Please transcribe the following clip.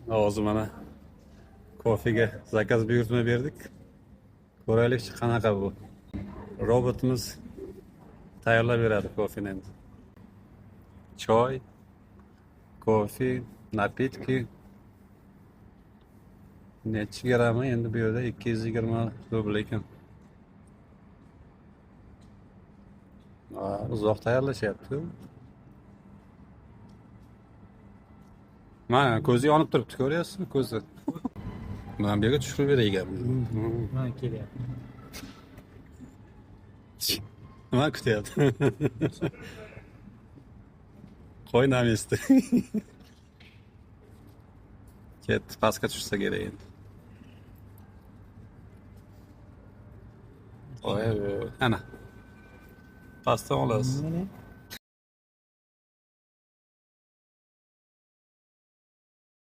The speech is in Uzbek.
Hozir mana kofega zakaz buyurtma berdik. Ko'raylikchi qanaqa bu. Robotimiz tayyorlab beradi kofeni endi. Choy, kofe, napitki. Necha grammi endi bu yerda 220 rubl ekan. Uzoq tayyorlashyapti. Mana ko'zi yonib turibdi, ko'ryapsizmi ko'zi? Mana bu yerga tushirib beray ekanman. Mana kelyapti. Nima kutyapti? Qo'y na место. Ketdi, pastga tushsa kerak endi. Ana. Pastdan olasiz. Mana